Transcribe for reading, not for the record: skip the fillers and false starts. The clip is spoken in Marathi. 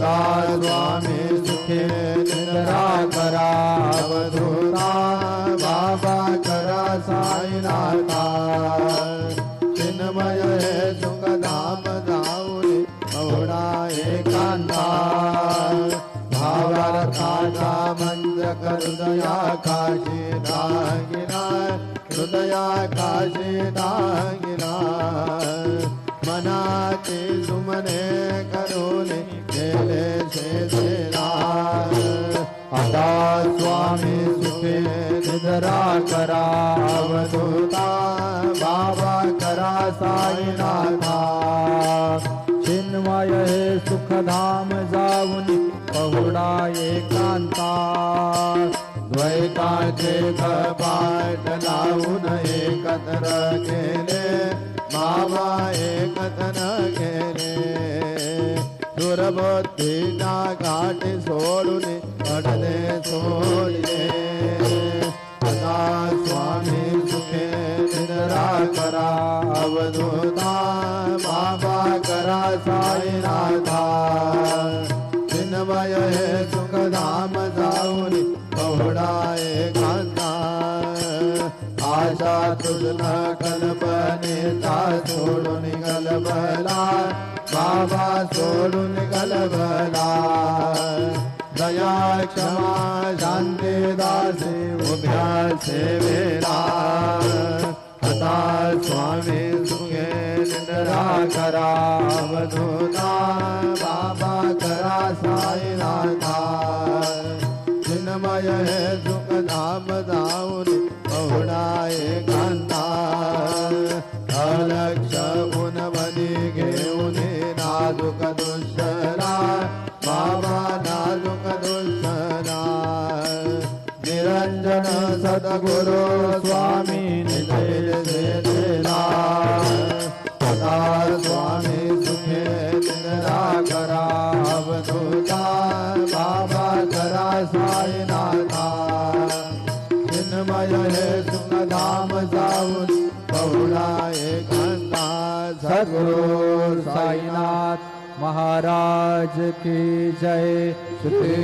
आता स्वामी सुखे निद्रा करा अवधूता बाबा करा साईनाथा चिन्मय हे सुखधाम जाऊनी एवढा एकांता भावार्थाचा मंजक हृदयाकाशी दागिना हृदयाकाशी दागिना मनाची सुमने करून गेले शेषेला आता स्वामी सुखे निद्रा करा अवधूता बाबा करा साईनाथा चिन्मय हे सुखधाम जाऊन पहुडा एकांता द्वैताचे कपाट लावून एकत्र केले बाबा एकत्र केले दुर्बुद्धीचा घाट सोडून पडले सोडले आता स्वामी सुखे निद्रा करा अवधूता बाबा करा साईनाथा चिन्मय हे सुखधाम जाऊन पहुडा एकांता आशा तुझन कल्पनेचा सोडून गलबला बाबा सोडून गलबला दया क्षमा शांती दासी उभ्या सेवेला आता स्वामी सुखे निद्रा करा अवधूता बाबा करा साईनाथा चिन्मय हे सुखधाम जाऊन पहुडा एकांता अलक्ष गुणमणी घेऊन नाजुक दुसरा बाबा नाजुक दुसरा निरंजन सद्गुरु स्वामी निदेला आता स्वामी सुखे निद्रा करा अवधूता बाबा करा साईनाथा चिन्मय हे सुखधाम जाऊन पहुडा एकांता सद्गुरु साईनाथ महाराज की जय। सुते